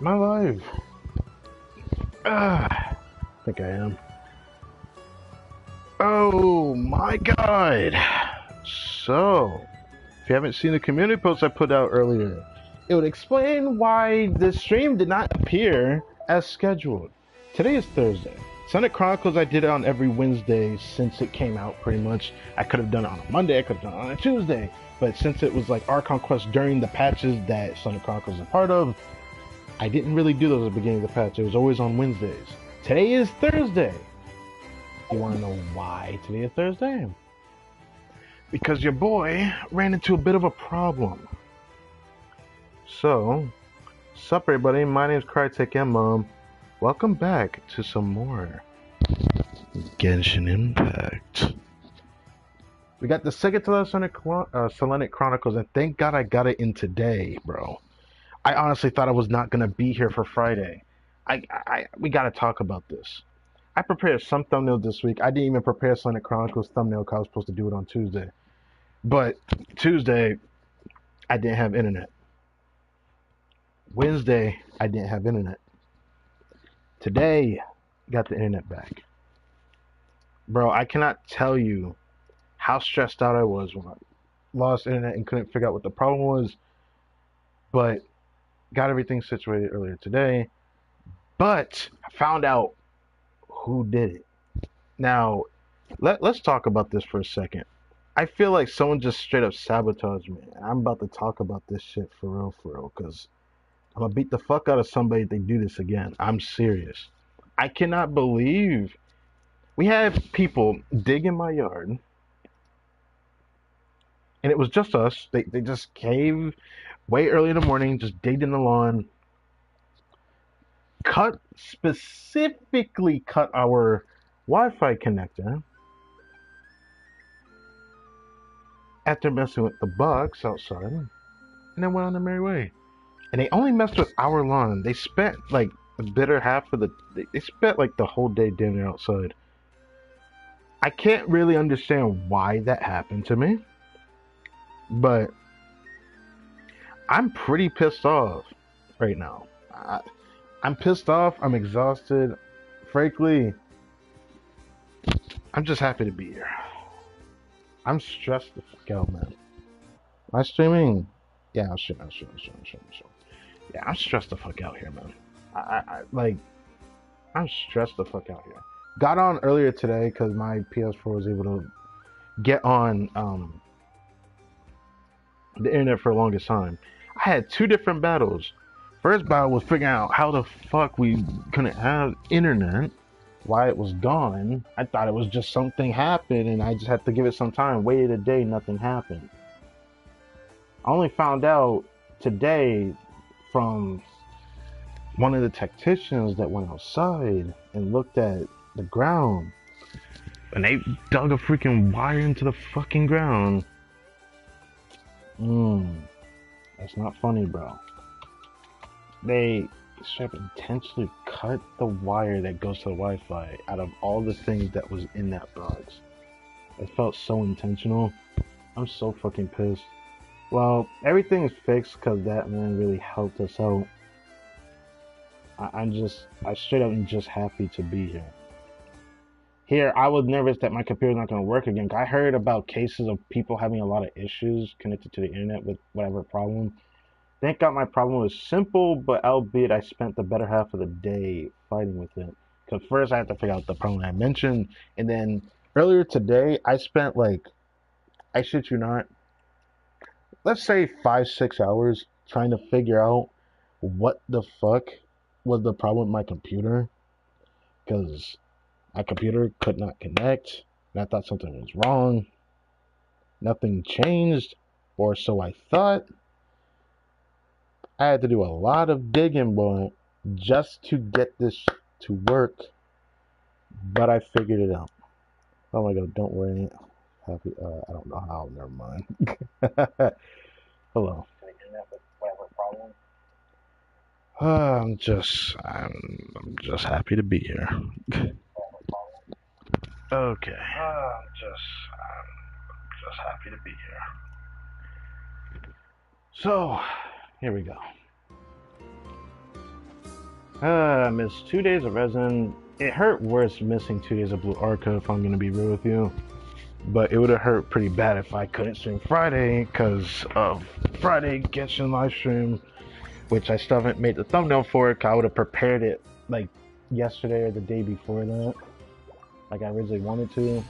Am I live? I think I am. Oh my god! So, if you haven't seen the community post I put out earlier, it would explain why the stream did not appear as scheduled. Today is Thursday. Sonic Chronicles, I did it on every Wednesday since it came out pretty much. I could have done it on a Monday, I could have done it on a Tuesday, but since it was like Archon Quest during the patches that Sonic Chronicles is a part of, I didn't really do those at the beginning of the patch. It was always on Wednesdays. Today is Thursday. You want to know why today is Thursday? Because your boy ran into a bit of a problem. So, sup everybody, my name is Crytek and Mom. Welcome back to some more Genshin Impact. We got the second to last SELENIC Chronicles, and thank God I got it in today, bro. I honestly thought I was not gonna be here for Friday. We gotta talk about this. I prepared some thumbnails this week. I didn't even prepare SELENIC Chronicles thumbnail because I was supposed to do it on Tuesday. But Tuesday, I didn't have internet. Wednesday, I didn't have internet. Today, got the internet back. Bro, I cannot tell you how stressed out I was when I lost internet and couldn't figure out what the problem was. But got everything situated earlier today. But I found out who did it. Now, let's talk about this for a second. I feel like someone just straight up sabotaged me. I'm about to talk about this shit for real, because I'm gonna beat the fuck out of somebody if they do this again. I'm serious. I cannot believe we have people dig in my yard, and it was just us. They just came way early in the morning, just digged in the lawn, specifically cut our Wi-Fi connector after messing with the bugs outside, and then went on their merry way. And they only messed with our lawn. They spent like the better half of they spent like the whole day damn near outside. I can't really understand why that happened to me, but I'm pretty pissed off right now. I'm pissed off. I'm exhausted. Frankly, I'm just happy to be here. I'm stressed the fuck out, man. Am I streaming? Yeah, I'm streaming. Yeah, I'm stressed the fuck out here, man. I'm stressed the fuck out here. Got on earlier today because my PS4 was able to get on the internet for the longest time. I had two different battles. First battle was figuring out how the fuck we couldn't have internet, why it was gone. I thought it was just something happened and I just had to give it some time. Waited a day, nothing happened. I only found out today from one of the technicians that went outside and looked at the ground, and they dug a freaking wire into the fucking ground. That's not funny, bro. They straight up intentionally cut the wire that goes to the Wi-Fi out of all the things that was in that box. It felt so intentional. I'm so fucking pissed. Well, everything is fixed because that man really helped us out. I straight up am just happy to be here. Here, I was nervous that my computer's not going to work again. I heard about cases of people having a lot of issues connected to the internet with whatever problem. Thank God my problem was simple, but albeit I spent the better half of the day fighting with it. Because first I had to figure out the problem I mentioned, and then earlier today I spent like, I shit you not, let's say 5-6 hours trying to figure out what the fuck was the problem with my computer, because my computer could not connect, and I thought something was wrong. Nothing changed, or so I thought. I had to do a lot of digging, boy, just to get this to work, but I figured it out. Oh my god, don't worry. Happy, I don't know how, never mind. Hello. I'm just happy to be here. Okay. I'm just happy to be here. So, here we go. I missed 2 days of resin. It hurt worse missing 2 days of Blue Arca, if I'm gonna be real with you. But it would have hurt pretty bad if I couldn't stream Friday because of Friday Genshin live stream, which I still haven't made the thumbnail for it. 'Cause I would have prepared it like yesterday or the day before that, like I originally wanted to.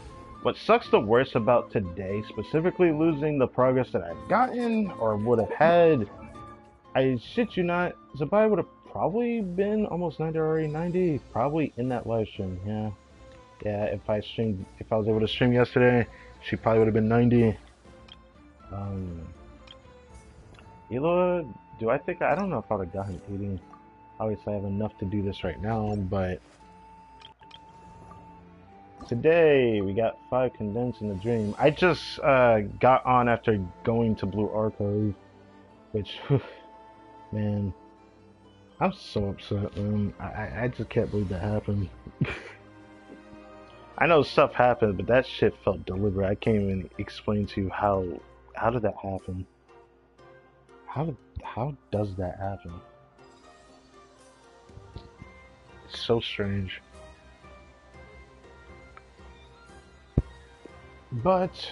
What sucks the worst about today, specifically losing the progress that I've gotten or would have had, I shit you not, Zabai would have probably been almost 90 or already 90, probably in that live stream, yeah. Yeah, if I was able to stream yesterday, she probably would have been 90. Eloa, I don't know if I would have gotten 80. Obviously I have enough to do this right now, but today we got 5 condensed in the dream. I just got on after going to Blue Archive, which, man, I'm so upset, man. I just can't believe that happened. I know stuff happened, but that shit felt deliberate. I can't even explain to you how did that happen? How does that happen? It's so strange. But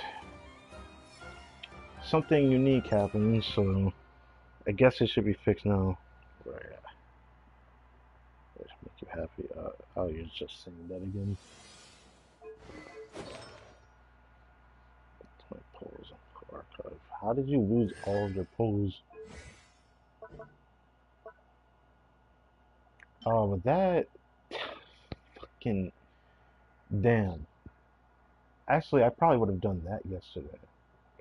something unique happened, so I guess it should be fixed now. Right. Let's make you happy. Oh, you're just saying that again. My polls on archive. How did you lose all of your polls? Oh, but that fucking damn. Actually, I probably would have done that yesterday.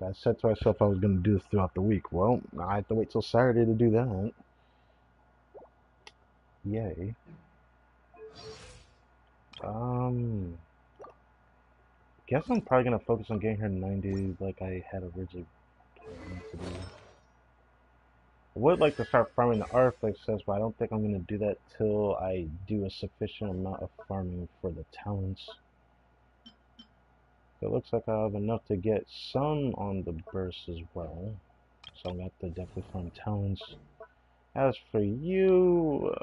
I said to myself I was going to do this throughout the week. Well, I have to wait till Saturday to do that. Yay. Guess I'm probably going to focus on getting her 90 like I had originally planned to do. I would like to start farming the artifacts, but I don't think I'm going to do that till I do a sufficient amount of farming for the talents. It looks like I have enough to get some on the burst as well, so I'm going to have to definitely farm talents. As for you,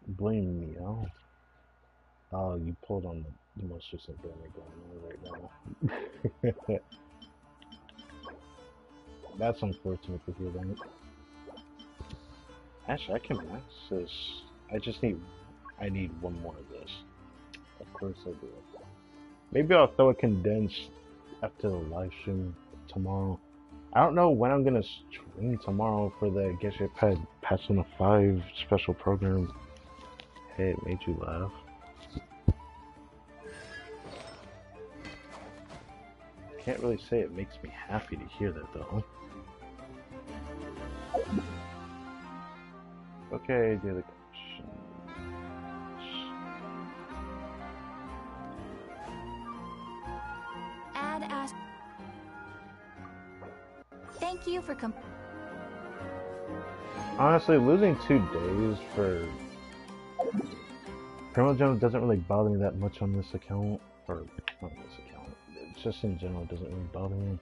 blame me, oh, you pulled on the most recent banner going on right now. That's unfortunate to hear that. Actually, I can max this. I need one more of this. Of course I do. Maybe I'll throw a condensed after the live stream tomorrow. I don't know when I'm gonna stream tomorrow for the Get Your Pet Patch on the 5 special program. Hey, it made you laugh. Can't really say it makes me happy to hear that though. Okay, do the question. Thank you for Honestly, losing 2 days for Criminal General doesn't really bother me that much on this account, or not this account. It's just in general, it doesn't really bother me.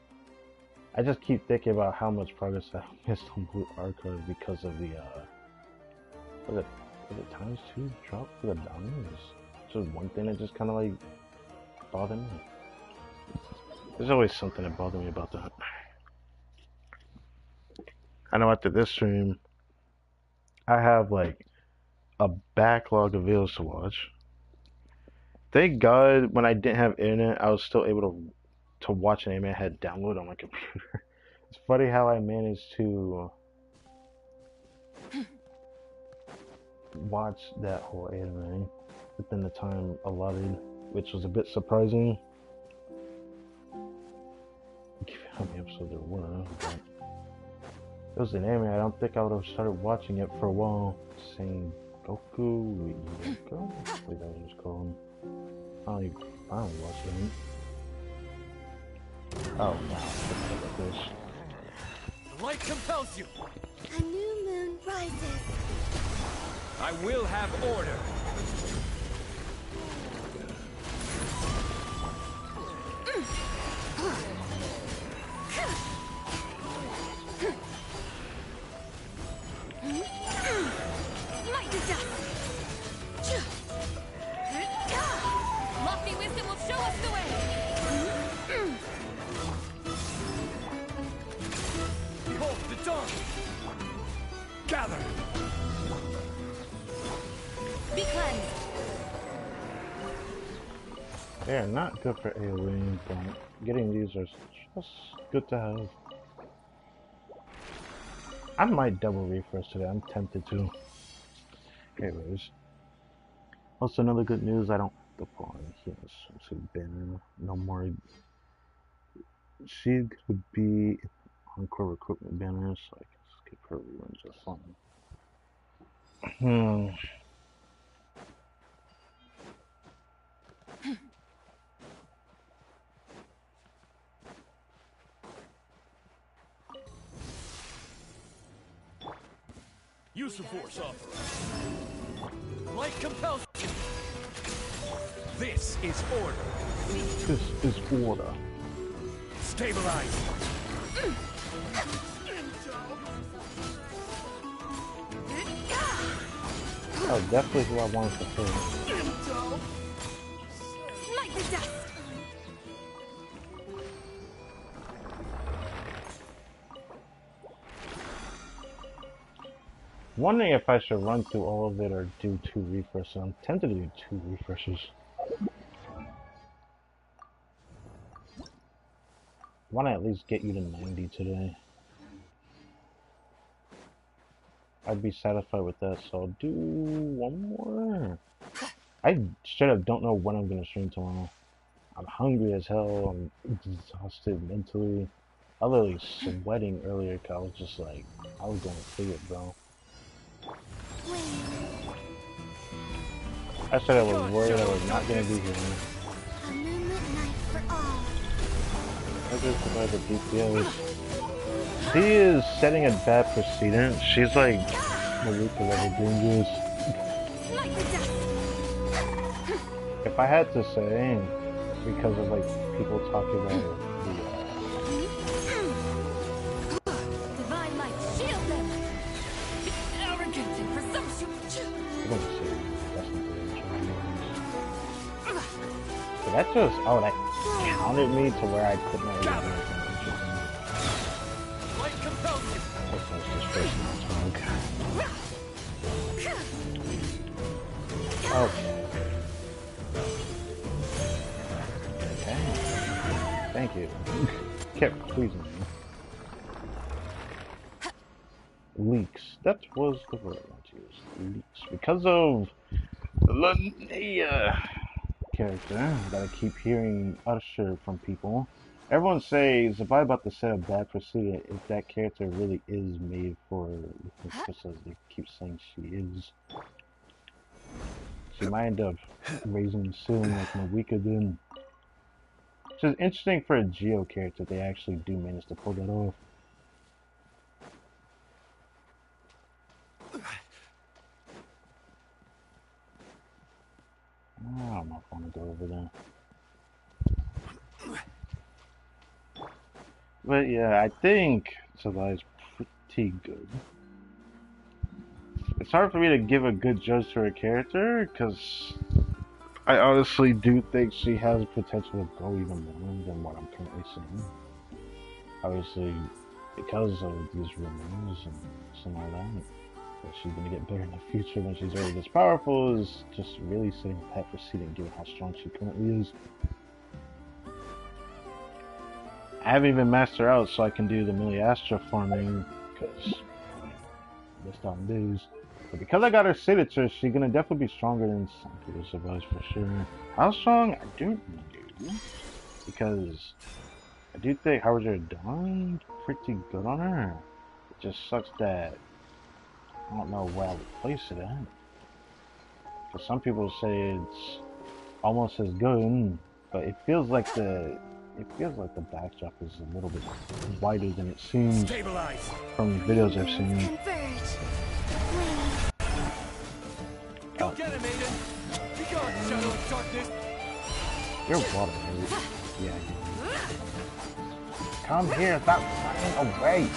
I just keep thinking about how much progress I missed on Blue Archive because of the was it times 2 drop for the diamonds? It's just one thing that just kind of like bothered me. There's always something that bothered me about that. I know after this stream, I have like a backlog of videos to watch. Thank God when I didn't have internet, I was still able to watch an anime I had downloaded on my computer. It's funny how I managed to watch that whole anime within the time allotted, which was a bit surprising. How many episodes there were, but it was an anime. I don't think I would have started watching it for a while. Saying Goku, Yoko? I believe that was just called. I don't watch it. Oh wow, look at this. The light compels you. A new moon rises. I will have order. on! Gather! Be cleansed. They are not good for AoE, but getting these are just good to have. I might double refresh today. I'm tempted to. Anyways. Also, another good news, I don't have to pull on here. So banner, no more. She would be encore recruitment banner, so I can skip her reruns just fine. Use the force authorized. Light compels you. This is order. This is order. Stabilize. Oh, definitely who I wanted to play. Smite the dust. Wondering if I should run through all of it or do 2 refreshes. I'm tempted to do 2 refreshes. Want to at least get you to 90 today. I'd be satisfied with that, so I'll do 1 more. I straight up don't know when I'm going to stream tomorrow. I'm hungry as hell, I'm exhausted mentally. I was literally sweating earlier because I was just like, I was going through it, bro. I said I was worried I was not going to be here. A moonlit night for all. I just survived the DPS. She is setting a bad precedent. She's like Malika level dangerous. Smite the dust. If I had to say, because of like people talking about Divine light, shield them. Be arrogant and presumptuous. I'm gonna say that's not the But that just, oh, that counted me to where I put my Light compels you. That's just first smoke. Oh. Okay. Thank you. Kept pleasing me. Leaks. That was the word I want to use. Leaks. Because of the Linnea character that I keep hearing usher from people. Everyone says, if I'm about to set a bad precedent, if that character really is made for the princess they keep saying she is. She might end up raising the ceiling like Mawika did. Which is interesting for a Geo character, they actually do manage to pull that off. I don't know if I want to go over there. But yeah, I think Salai's pretty good. It's hard for me to give a good judge to her character, because I honestly do think she has potential to go even more than what I'm currently seeing. Obviously, because of these rumors and some all that she's going to get better in the future when she's already this powerful is just really setting a path precedent given how strong she currently is. I haven't even mastered her out so I can do the Miliastra farming because I missed on days. But because I got her signature, she's going to definitely be stronger than some people survives for sure. How strong? I don't know. Because I do think Howard done pretty good on her. It just sucks that I don't know where I would place it at. Because some people say it's almost as good, but it feels like the backdrop is a little bit wider than it seems from videos I've seen. Go get him, Aiden! Be gone, shadow of darkness! You're water, right? Yeah. Come here, stop running away!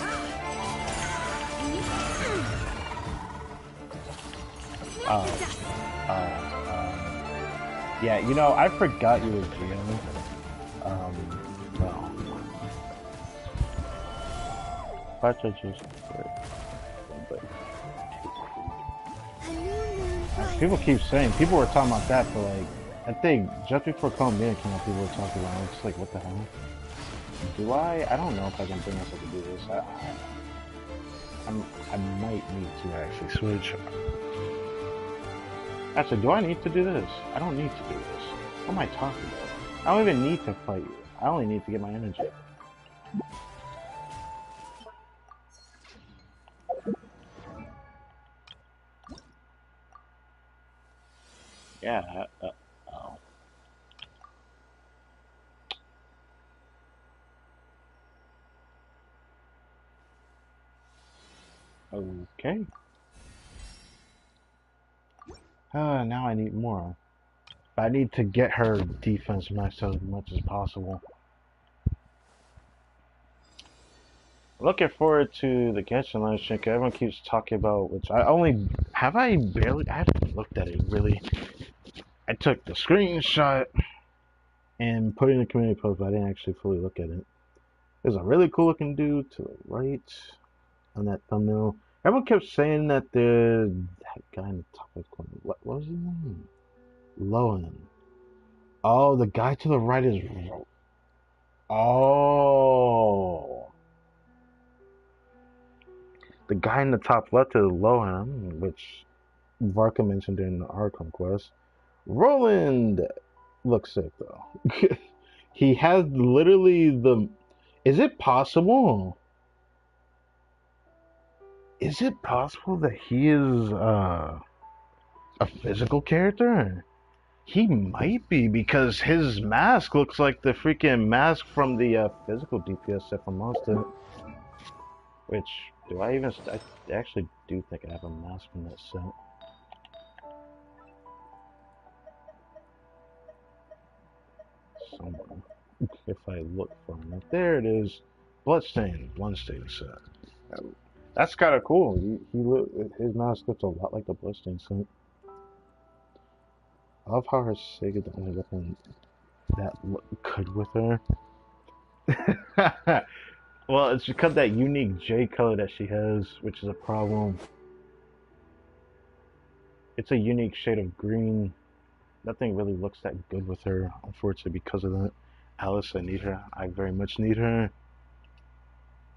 Yeah, you know, I forgot you were Geo. Well. parts are just but people keep saying, people were talking about that for like, I think just before Columbina came out, people were talking about it. It's like, what the hell? I don't know if I can bring myself to do this. I might need to actually switch. Actually, do I need to do this? I don't need to do this. What am I talking about? I don't even need to fight you. I only need to get my energy. Yeah, oh. Okay. Now I need more. I need to get her defense maxed out as much as possible. Looking forward to the Genshin live stream. Everyone keeps talking about, which I haven't looked at it really. I took the screenshot and put it in the community post, but I didn't actually fully look at it. There's a really cool looking dude to the right on that thumbnail. Everyone kept saying that that guy in the top left corner. What was his name? Lowen. Oh, the guy to the right is. Oh. The guy in the top left is Lowen, which Varka mentioned during the Arkham quest. Roland looks sick though. He has literally the. Is it possible? Is it possible that he is a physical character? He might be, because his mask looks like the freaking mask from the physical DPS set from Monster. Which, I actually do think I have a mask from that set. Somewhere. If I look for enough. There it is. Bloodstain set. That's kind of cool. His mask looks a lot like the Bloodstain set. I love how her Sega the only weapon that look good with her. Well, it's because that unique J color that she has, which is a problem. It's a unique shade of green. Nothing really looks that good with her, unfortunately, because of that. Alice, I need her. I very much need her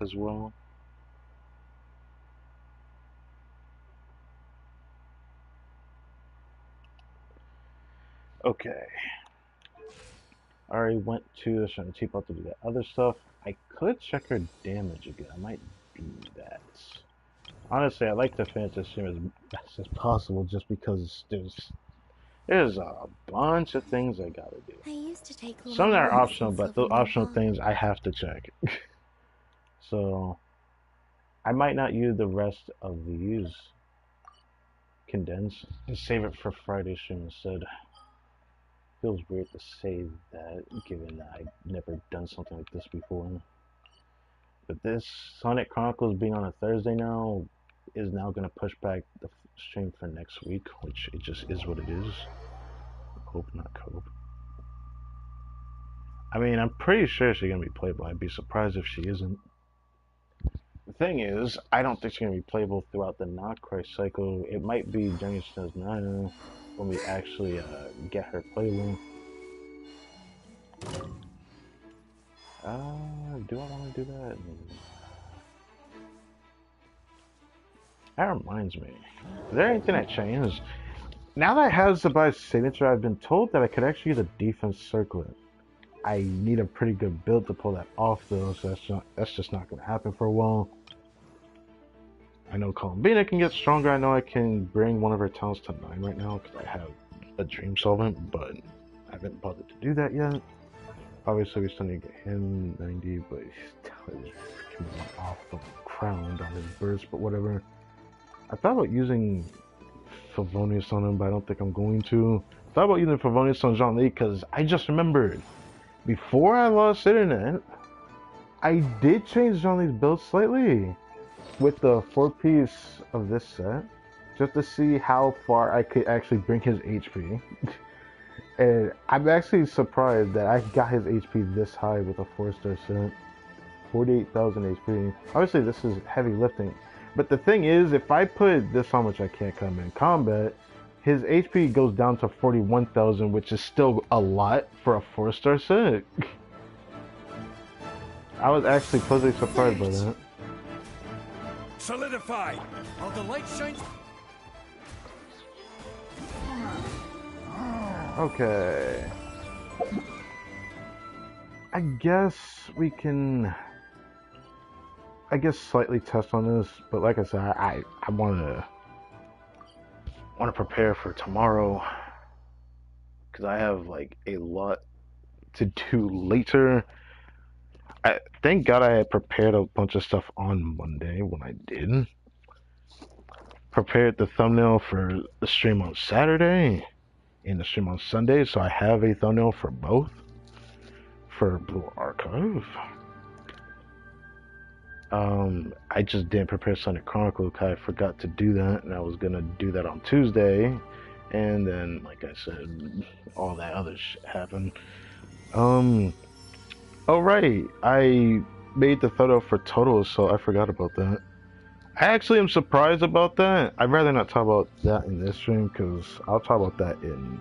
as well. Okay. I already went to trying to cheap out to do that other stuff. I could check her damage again. I might do that. Honestly, I like to finish this stream as best as possible, just because there's a bunch of things I gotta do. I used to take some that are optional, but those optional things I have to check. So I might not use the rest of these condensed and save it for Friday stream instead. Feels weird to say that, given that I've never done something like this before. But this Sonic Chronicles being on a Thursday now is now going to push back the stream for next week, which it just is what it is. Hope not cope. I mean, I'm pretty sure she's going to be playable. I'd be surprised if she isn't. The thing is, I don't think she's going to be playable throughout the Noctri cycle. It might be during Snows 9 when we actually get her playable. Do I want to do that? That reminds me. Is there anything that changed? Now that I have Zabai's signature, I've been told that I could actually use a defense circlet. I need a pretty good build to pull that off though, so that's just not going to happen for a while. I know Columbina can get stronger. I know I can bring one of her talents to 9 right now because I have a Dream Solvent, but I haven't bothered to do that yet. Obviously, we still need to get him 90, but his talent is coming off the ground on his burst, but whatever. I thought about using Favonius on him, but I don't think I'm going to. I thought about using Favonius on Jean-Li because I just remembered before I lost internet, I did change Jean-Li's build slightly with the 4-piece of this set, just to see how far I could actually bring his HP. And I'm actually surprised that I got his HP this high with a 4-star set. 48,000 HP. Obviously, this is heavy lifting. But the thing is, if I put this on, which I can't come in combat, his HP goes down to 41,000, which is still a lot for a 4-star set. I was actually pleasantly surprised by that. Solidify. All the light shines. Okay. I guess we can, slightly test on this, but like I said, I want to prepare for tomorrow because I have like a lot to do later. Thank God I had prepared a bunch of stuff on Monday when I did. Prepared the thumbnail for the stream on Saturday and the stream on Sunday, so I have a thumbnail for both for Blue Archive. I just didn't prepare Sunday Chronicle because I forgot to do that, and I was gonna do that on Tuesday, and then, like I said, all that other shit happened. Oh right, I made the photo for Total, so I forgot about that. I actually am surprised about that. I'd rather not talk about that in this stream, because I'll talk about that in,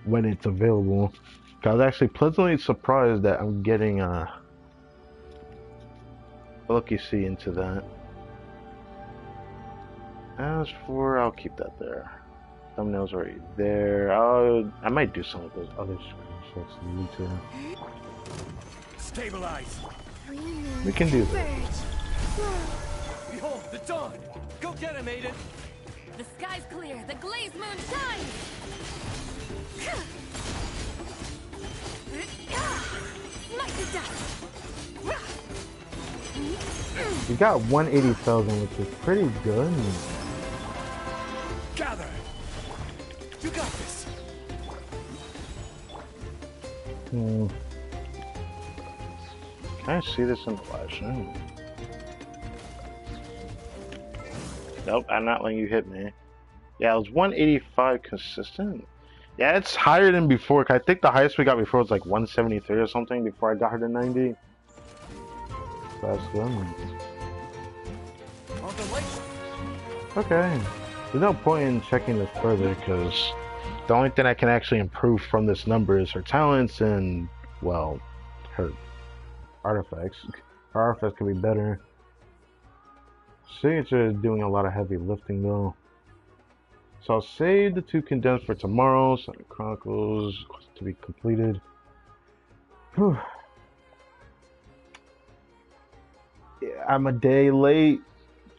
when it's available. I was actually pleasantly surprised that I'm getting, look you see into that. As for, I'll keep that there. Thumbnail's already there. I might do some of those other screenshots later. Stabilize. We can do that. Behold the dawn. Go get him, Aiden. The sky's clear. The glazed moon shines. Smite the dust. We got 180,000, which is pretty good. Gather. You got this. Can I see this in the live stream? Nope, I'm not letting you hit me. Yeah, it was 185 consistent. Yeah, it's higher than before. I think the highest we got before was like 173 or something before I got her to 90. That's good. Okay. There's no point in checking this further because the only thing I can actually improve from this number is her talents and, well, her artifacts. Her artifacts could be better. Signature is doing a lot of heavy lifting though. So I'll save the 2 condensed for tomorrow. So the Chronicles to be completed. Whew. Yeah, I'm a day late.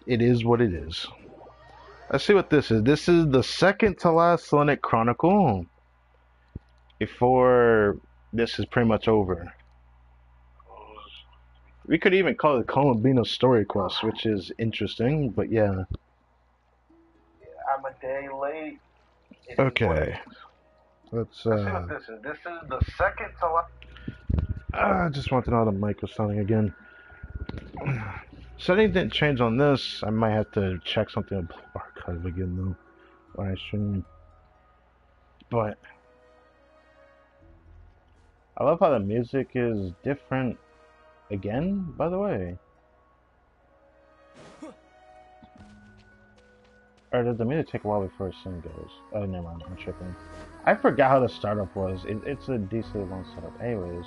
It is what it is. Let's see what this is. This is the second to last SELENIC Chronicle before this is pretty much over. We could even call it Columbina story quest, which is interesting, but yeah. I'm a day late. Okay. Let's see what this is. This is the second to last. I just want to know how the mic was sounding again. Setting didn't change on this. I might have to check something on archive again though when I stream. But I love how the music is different again, by the way. Or does the music take a while before a scene goes? Oh, never mind, I'm tripping. I forgot how the startup was. It's a decently long setup. Anyways,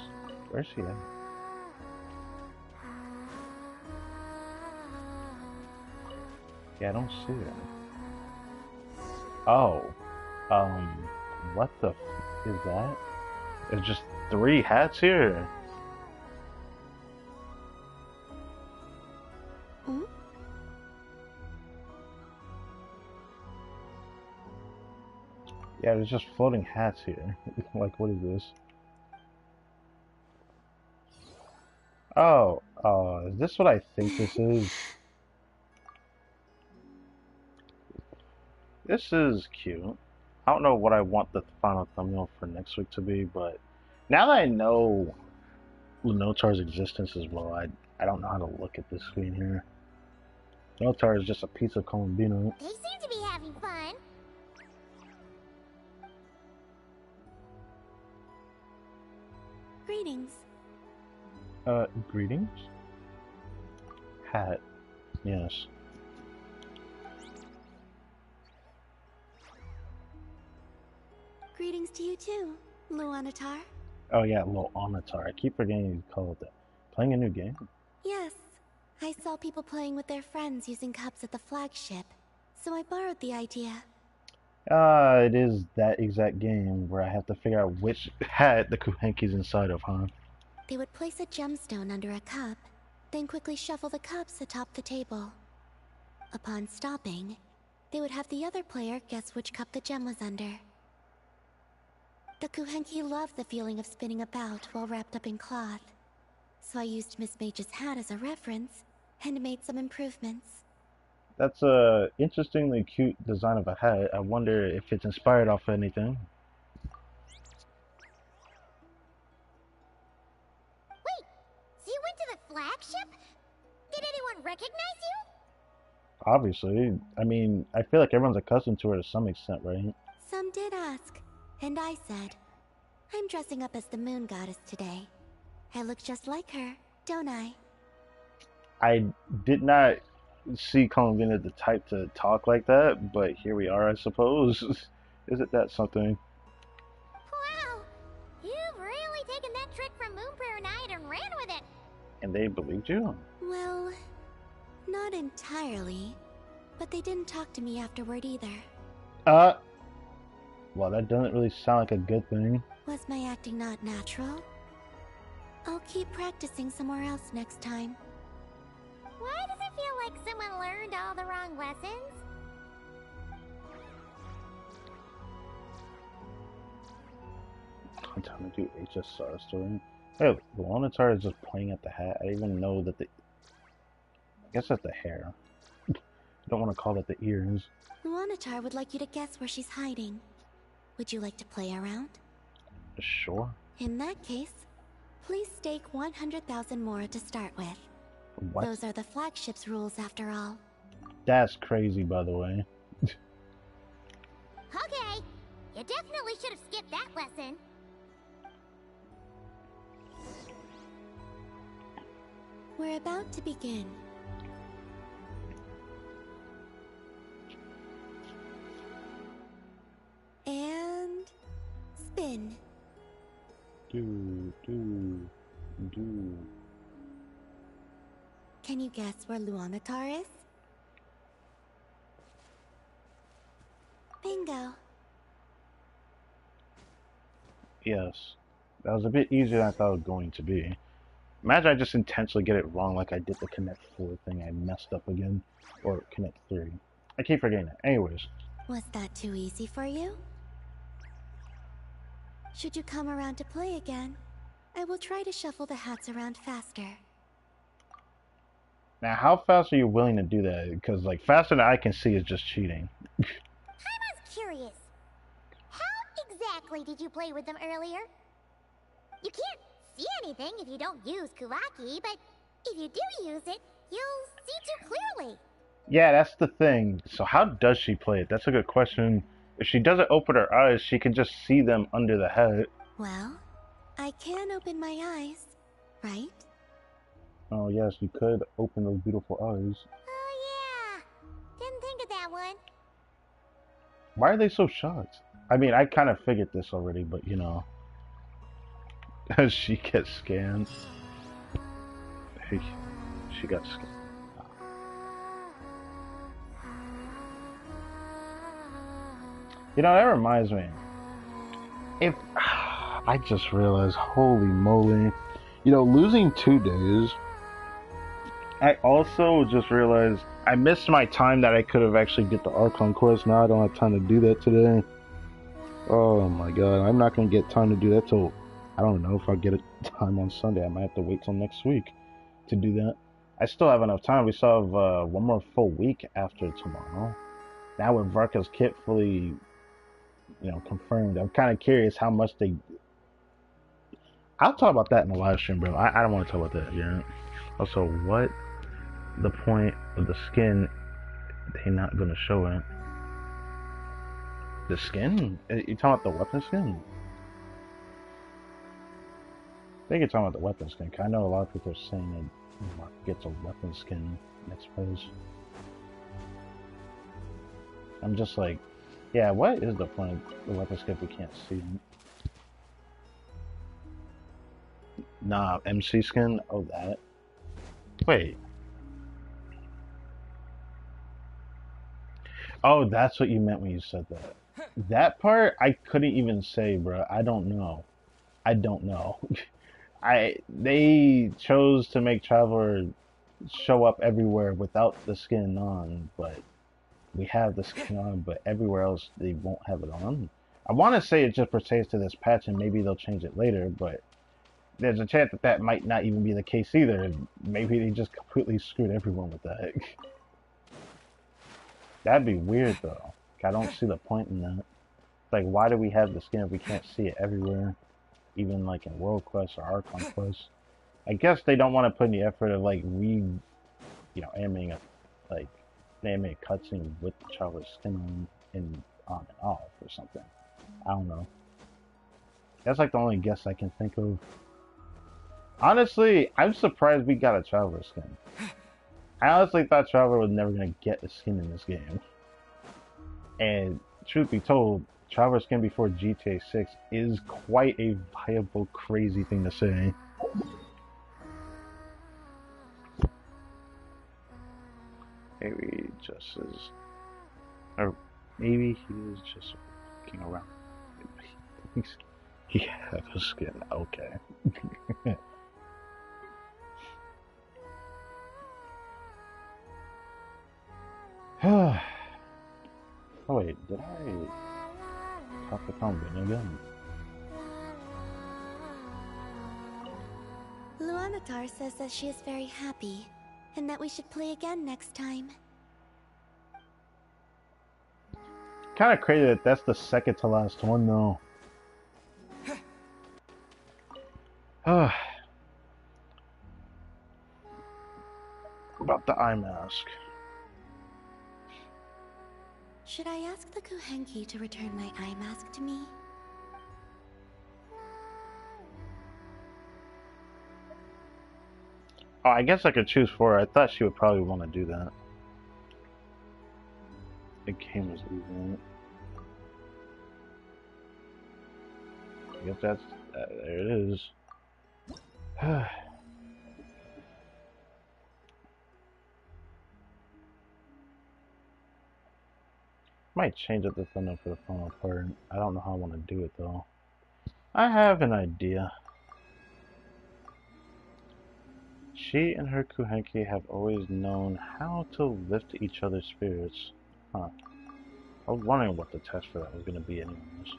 where's she at? Yeah, I don't see her. Oh. What the f is that? There's just 3 hats here. Hmm? Yeah, there's just floating hats here. Like, what is this? Oh, is this what I think this is? This is cute. I don't know what I want the final thumbnail for next week to be, but now that I know Lenotar's existence as well, I don't know how to look at this screen here. Lenotar is just a piece of Columbina. They seem to be having fun. Greetings. Greetings? Hat. Yes. Greetings to you too, Luanatar. Oh yeah, Lil Onatar. I keep forgetting you called that. Playing a new game? Yes, I saw people playing with their friends using cups at the flagship, so I borrowed the idea. It is that exact game where I have to figure out which hat the Kuhenki's inside of, huh? They would place a gemstone under a cup, then quickly shuffle the cups atop the table. Upon stopping, they would have the other player guess which cup the gem was under. The Kuhenki loved the feeling of spinning about while wrapped up in cloth, so I used Miss Mage's hat as a reference and made some improvements. That's a interestingly cute design of a hat. I wonder if it's inspired off anything. Wait, so you went to the flagship? Did anyone recognize you? Obviously. I mean, I feel like everyone's accustomed to her to some extent, right? Some did ask, and I said, I'm dressing up as the moon goddess today. I look just like her, don't I? I did not see Columbina the type to talk like that, but here we are, I suppose. Isn't that something? Wow, you've really taken that trick from Moon Prayer Night and ran with it. And they believed you? Well, not entirely, but they didn't talk to me afterward either. Well, that doesn't really sound like a good thing. Was my acting not natural? I'll keep practicing somewhere else next time. Why does it feel like someone learned all the wrong lessons? I'm trying to do HSR story. Hey, the Lonatar is just playing at the hat. I even know that I guess that's the hair. I don't want to call it the ears. Luanatar would like you to guess where she's hiding. Would you like to play around? Sure. In that case, please stake 100,000 mora to start with. What? Those are the flagship's rules after all. That's crazy, by the way. Okay, you definitely should have skipped that lesson. We're about to begin. And spin. Do. Can you guess where Luanatar is? Bingo. Yes. That was a bit easier than I thought it was going to be. Imagine I just intentionally get it wrong like I did the Connect 4 thing. I messed up again. Or Connect 3. I keep forgetting that. Anyways. Was that too easy for you? Should you come around to play again, I will try to shuffle the hats around faster. Now, how fast are you willing to do that? Because, like, faster than I can see is just cheating. I was curious. How exactly did you play with them earlier? You can't see anything if you don't use Kuvaki, but if you do use it, you'll see too clearly. Yeah, that's the thing. So how does she play it? That's a good question. If she doesn't open her eyes, she can just see them under the head. Well, I can open my eyes, right? Oh, yes, you could open those beautiful eyes. Oh yeah, didn't think of that one. Why are they so shocked? I mean, I kind of figured this already, but you know. She gets scanned. She got scanned. You know, that reminds me. If I just realized, holy moly, you know, losing 2 days. I also just realized I missed my time that I could have actually get the Archon quest. Now I don't have time to do that today. Oh my god, I'm not gonna get time to do that till I don't know if I get a time on Sunday. I might have to wait till next week to do that. I still have enough time. We still have 1 more full week after tomorrow. Now with Varka's kit fully, you know, confirmed, I'm kind of curious how much they. I'll talk about that in the live stream, bro. I don't want to talk about that yet. Also, what the point of the skin? They're not gonna show it. The skin? You talking about the weapon skin? think you're talking about the weapon skin. I know a lot of people are saying that Mark gets a weapon skin next phase. I'm just like, yeah, what is the point of the weapon skin if we can't see them? Nah, MC skin? Oh, that. Wait. Oh, that's what you meant when you said that. That part, I couldn't even say, bro. I don't know. I don't know. They chose to make Traveler show up everywhere without the skin on, but we have the skin on, but everywhere else they won't have it on. I want to say it just pertains to this patch, and maybe they'll change it later, but there's a chance that that might not even be the case either. Maybe they just completely screwed everyone with that. That'd be weird, though. I don't see the point in that. Like, why do we have the skin if we can't see it everywhere? Even, like, in World Quest or Archon Quest. I guess they don't want to put in the effort of, like, animating a cutscene with the Traveler's skin on and off or something. I don't know. That's, like, the only guess I can think of. Honestly, I'm surprised we got a Traveler skin. I honestly thought Traveler was never going to get a skin in this game. And, truth be told, Traveler skin before GTA 6 is quite a viable, crazy thing to say. Maybe he just is... Or maybe he is just looking around. He has a skin, okay. Oh wait, did I talk to Columbina again? Luanatar says that she is very happy, and that we should play again next time. Kinda crazy that that's the second to last one though. About the eye mask. Should I ask the Kuhenki to return my eye mask to me? Oh, I guess I could choose for her. I thought she would probably want to do that. The game was losing it. I guess that's... there it is. Might change up the thumbnail for the final part. I don't know how I want to do it though. I have an idea. She and her Kuhenki have always known how to lift each other's spirits. Huh. I was wondering what the test for that was going to be anyways.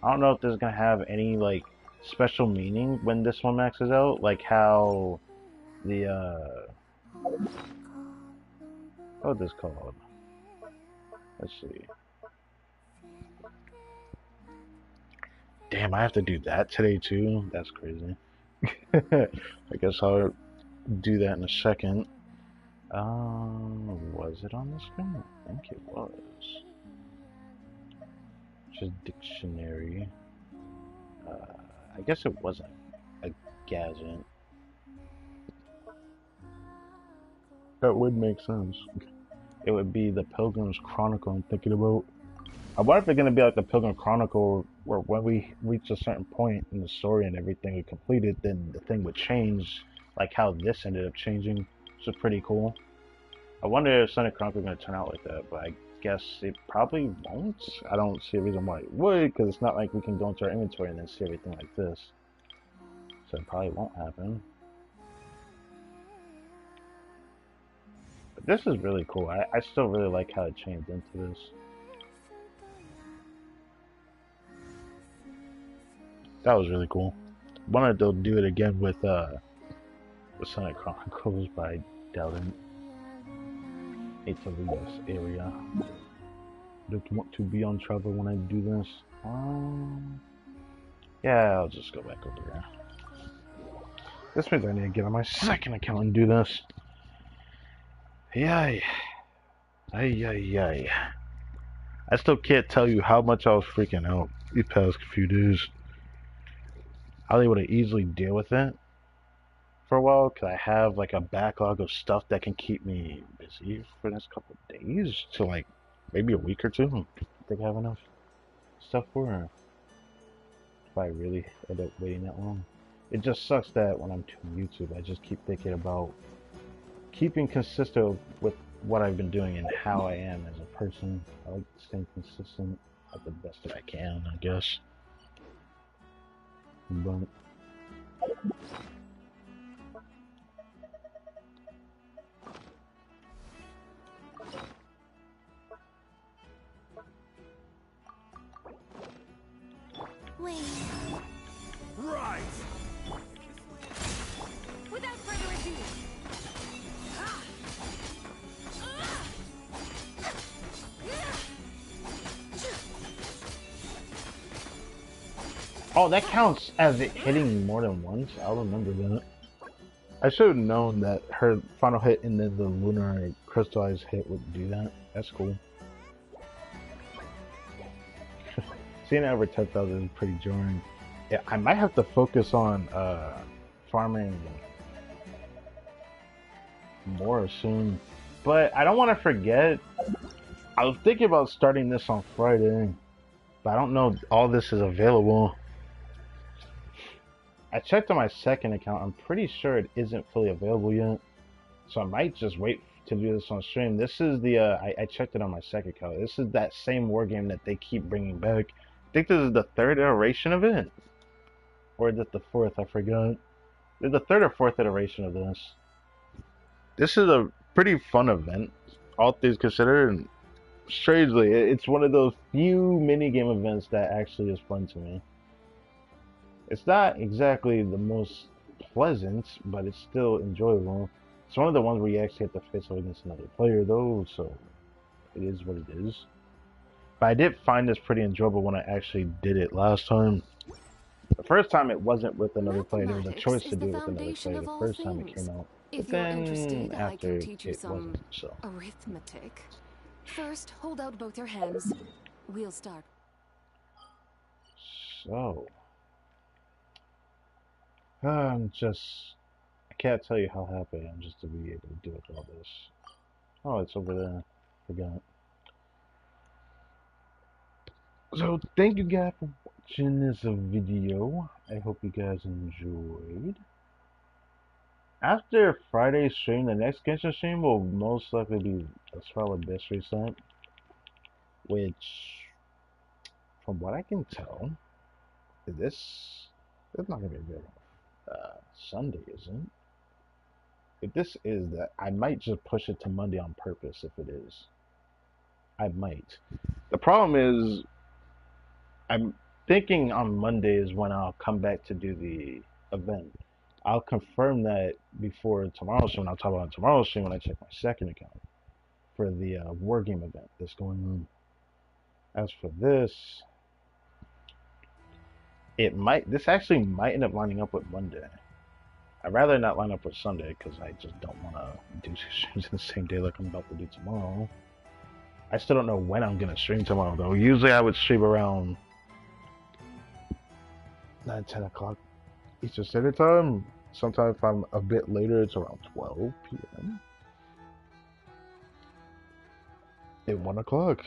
I don't know if this is going to have any, like, special meaning when this one maxes out. Like how the, what is this called? Let's see. Damn, I have to do that today too? That's crazy. I guess I'll do that in a second. Was it on the screen? I think it was. Just dictionary. I guess it wasn't a gadget. That would make sense. It would be the Pilgrim's Chronicle I'm thinking about. I wonder if it's going to be like the Pilgrim Chronicle where when we reach a certain point in the story and everything we completed, then the thing would change, like how this ended up changing, which is pretty cool. I wonder if Sonic Chronicle is going to turn out like that, but I guess it probably won't. I don't see a reason why it would, because it's not like we can go into our inventory and then see everything like this. So it probably won't happen. But this is really cool. I still really like how it changed into this. That was really cool. Wanted to do it again with Sonic Chronicles, but I doubt it. Hate to leave this area. Don't want to be on travel when I do this. Yeah, I'll just go back over there. This means I need to get on my second account and do this. Yay. Ay. I still can't tell you how much I was freaking out these past few days. I was able to easily deal with it for a while because I have like a backlog of stuff that can keep me busy for the next couple of days to like maybe a week or two. I think I have enough stuff for her if I really end up waiting that long. It just sucks that when I'm doing YouTube, I just keep thinking about keeping consistent with what I've been doing and how I am as a person. I like staying consistent at the best that I can, I guess. But Wait. Right! Without further ado. oh, that counts as it hitting more than once. I'll remember that. I should have known that her final hit and then the lunar crystallized hit would do that. That's cool. Seeing it over 10,000 is pretty jarring. Yeah, I might have to focus on farming more soon. But I don't want to forget. I was thinking about starting this on Friday, but I don't know if all this is available. I checked on my second account. I'm pretty sure it isn't fully available yet. So I might just wait to do this on stream. This is the, I checked it on my second account. This is that same war game that they keep bringing back. I think this is the third iteration of it. Or is it the fourth? I forgot. It's the third or fourth iteration of this. This is a pretty fun event, all things considered. And strangely, it's one of those few mini-game events that actually is fun to me. It's not exactly the most pleasant, but it's still enjoyable. It's one of the ones where you actually have to face off against another player, though, so it is what it is. But I did find this pretty enjoyable when I actually did it last time. The first time it wasn't with another player. There was a choice to do it with another player the first time it came out. If But you're then interested, I after can teach you it some wasn't, so. arithmetic. First, hold out both your hands. We'll start. So. I can't tell you how happy I am just to be able to do it with all this. Oh, it's over there. Forgot. So, thank you guys for watching this video. I hope you guys enjoyed. After Friday's stream, the next Genshin stream will most likely be a Swallow Best Reset. Which, from what I can tell, this is not going to be good. Sunday isn't. If this is that, I might just push it to Monday on purpose if it is. I might. The problem is, I'm thinking on Monday is when I'll come back to do the event. I'll confirm that before tomorrow's stream. I'll talk about tomorrow's stream when I check my second account for the war game event that's going on. As for this, this actually might end up lining up with Monday. I'd rather not line up with Sunday because I just don't want to do streams in the same day like I'm about to do tomorrow. I still don't know when I'm going to stream tomorrow though. Usually I would stream around 9, 10 o'clock Eastern Standard Time. Sometimes if I'm a bit later, it's around 12 p.m. at 1 o'clock.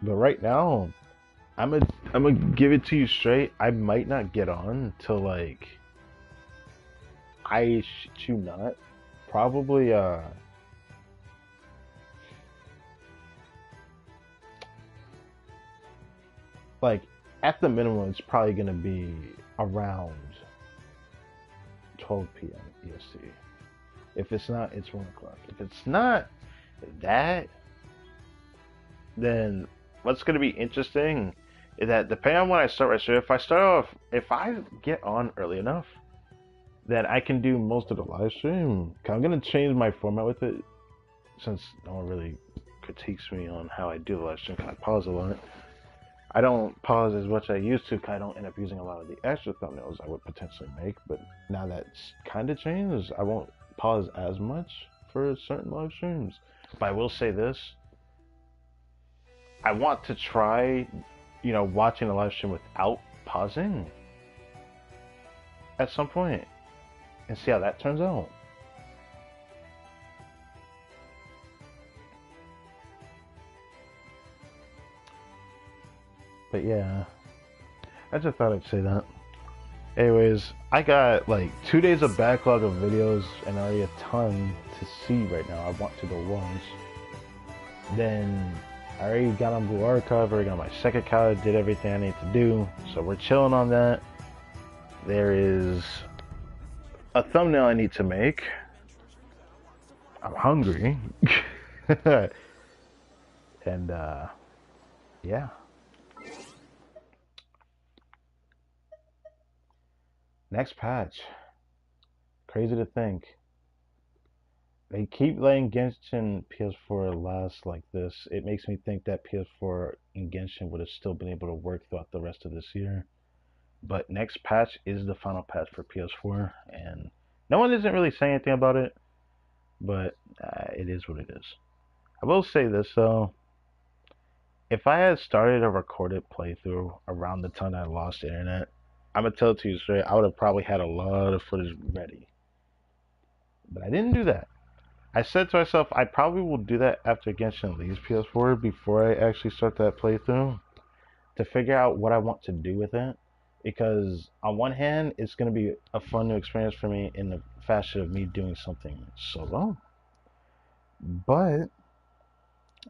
But right now, I'm gonna give it to you straight. I might not get on till like, I shit you not, probably like at the minimum it's probably gonna be around 12 p.m. EST. If it's not, it's 1 o'clock. If it's not that, then what's gonna be interesting is that depending on when I start my stream, if I get on early enough, then I can do most of the live stream. I'm gonna change my format with it, since no one really critiques me on how I do the live stream. I pause a lot. I don't pause as much as I used to, because I don't end up using a lot of the extra thumbnails I would potentially make. But now that's kind of changed, I won't pause as much for certain live streams. But I will say this: I want to try, watching a live stream without pausing. at some point and see how that turns out. But yeah, I just thought I'd say that. Anyways, I got like 2 days of backlog of videos and already a ton to see right now. I want to go watch. Then I already got on Blue Archive, already got my second account, did everything I need to do. So we're chilling on that. There is a thumbnail I need to make. I'm hungry. And yeah. Next patch. Crazy to think. They keep letting Genshin PS4 last like this. It makes me think that PS4 and Genshin would have still been able to work throughout the rest of this year. But next patch is the final patch for PS4, and no one isn't really saying anything about it, but it is what it is. I will say this though. If I had started a recorded playthrough around the time I lost internet, I'm gonna tell it to you straight, I would have probably had a lot of footage ready. But I didn't do that. I said to myself, I probably will do that after Genshin leaves PS4 before I actually start that playthrough to figure out what I want to do with it. Because on one hand, it's going to be a fun new experience for me in the fashion of me doing something solo. But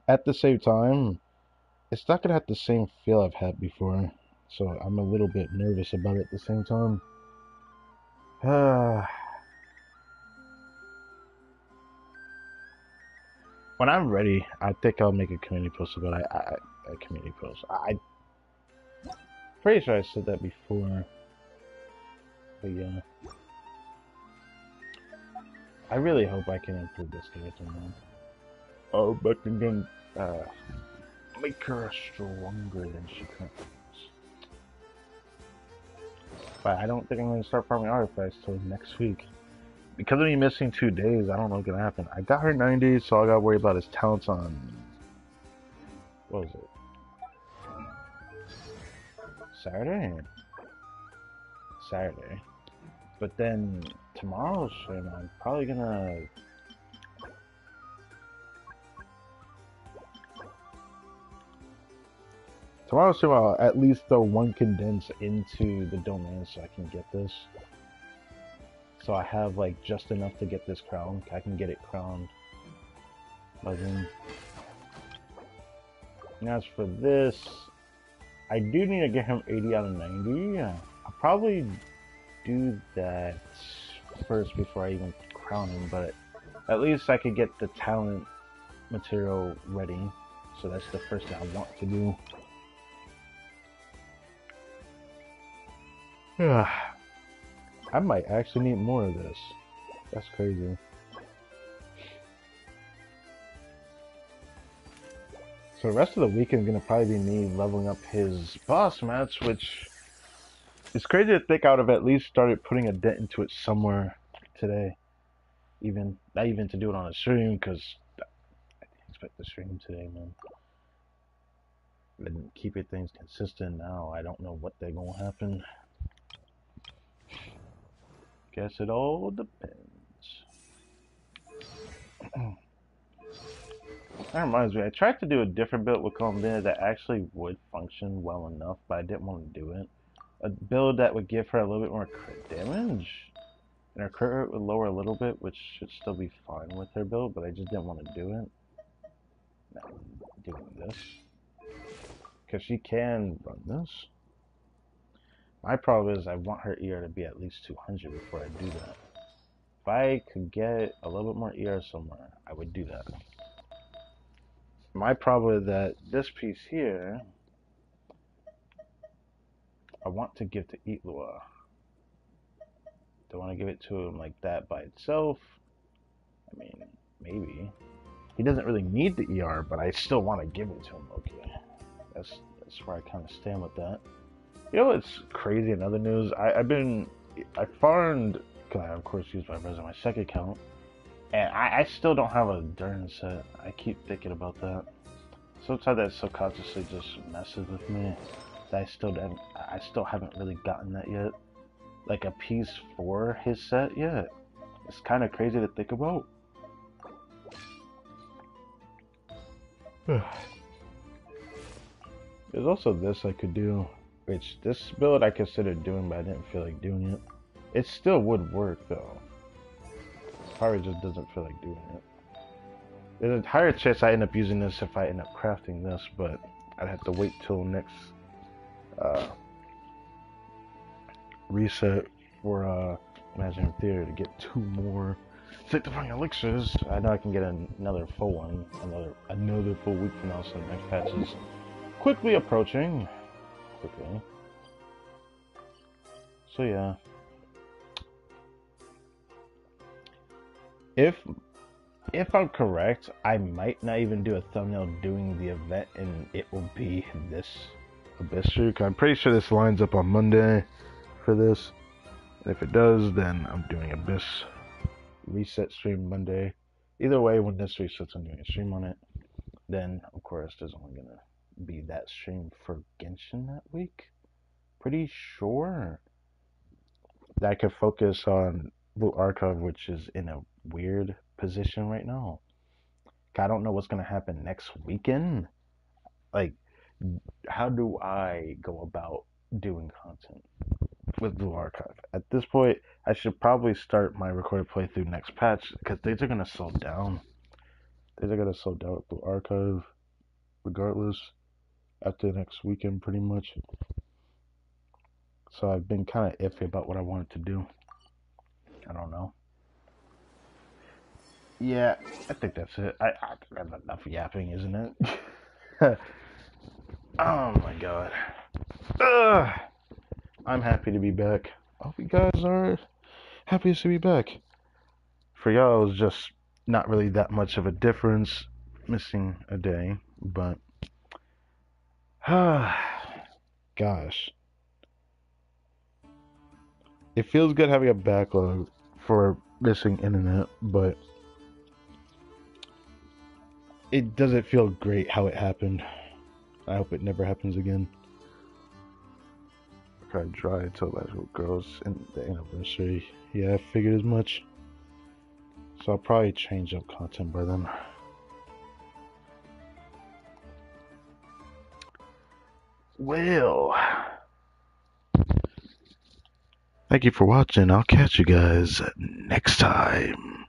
at the same time, it's not going to have the same feel I've had before. So I'm a little bit nervous about it at the same time. When I'm ready, I think I'll make a community post about it. A community post. I'm pretty sure I said that before. But yeah. I really hope I can improve this character, man. Oh, but then make her stronger than she currently is. But I don't think I'm going to start farming artifacts till next week. Because of me missing 2 days, I don't know what's going to happen. I got her 90, so I got to worry about his talents on... What was it? Saturday. But then tomorrow's stream, I'm probably going to... Tomorrow's stream, I'll at least throw one condense into the domain so I can get this. So I have like just enough to get this crown. I can get it crowned by then. And as for this, I do need to get him 80 out of 90. I'll probably do that first before I even crown him, but at least I could get the talent material ready. So that's the first thing I want to do. Yeah. I might actually need more of this. That's crazy. So the rest of the weekend is going to probably be me leveling up his boss match, which is crazy to think I would have at least started putting a dent into it somewhere today. Not even to do it on a stream, because I didn't expect to stream today, man. Been keeping things consistent now. I don't know what they're going to happen. Guess it all depends. That reminds me, I tried to do a different build with Columbina that actually would function well enough, but I didn't want to do it. A build that would give her a little bit more crit damage, and her crit rate would lower a little bit, which should still be fine with her build, but I just didn't want to do it. Now I'm doing this. Because she can run this. My problem is I want her ER to be at least 200 before I do that. If I could get a little bit more ER somewhere, I would do that. My problem is that this piece here, I want to give to Itlua. Do I want to give it to him like that by itself? I mean, maybe. He doesn't really need the ER, but I still want to give it to him. Okay, that's where I kind of stand with that. You know what's crazy in other news? I farmed, because I of course used my res on my second account, and I still don't have a Durn set. I keep thinking about that. Sometimes that subconsciously just messes with me. That I still haven't really gotten that yet. like a piece for his set yet. It's kind of crazy to think about. There's also this I could do, which this build I considered doing, but I didn't feel like doing it. It still would work though. Probably just doesn't feel like doing it. There's a higher chance I end up using this if I end up crafting this, but I'd have to wait till next reset for Imaginary Theater to get 2 more Sanctifying Elixirs. I know I can get another full one, another full week from now, so the next patch is quickly approaching. So yeah. If I'm correct, I might not even do a thumbnail doing the event, and it will be this Abyss streak. I'm pretty sure this lines up on Monday for this. And if it does, then I'm doing Abyss reset stream Monday. Either way, when this resets, I'm doing a stream on it. Then, of course, there's only gonna be that stream for Genshin that week. Pretty sure that I could focus on Blue Archive, which is in a weird position right now. I don't know what's gonna happen next weekend. Like, how do I go about doing content with Blue Archive? At this point, I should probably start my recorded playthrough next patch, because things are gonna slow down. Things are gonna slow down with Blue Archive, regardless, after next weekend, pretty much. So I've been kind of iffy about what I wanted to do. I don't know. Yeah, I think that's it. I got enough yapping, isn't it? Oh my god. Ugh. I'm happy to be back. I hope you guys are happy to be back. For y'all, it was just not really that much of a difference, missing a day, but gosh. It feels good having a backlog for missing internet, but it doesn't feel great how it happened. I hope it never happens again. I dry until magical girls in the anniversary. Yeah, I figured as much. So I'll probably change up content by then. Well, thank you for watching. I'll catch you guys next time.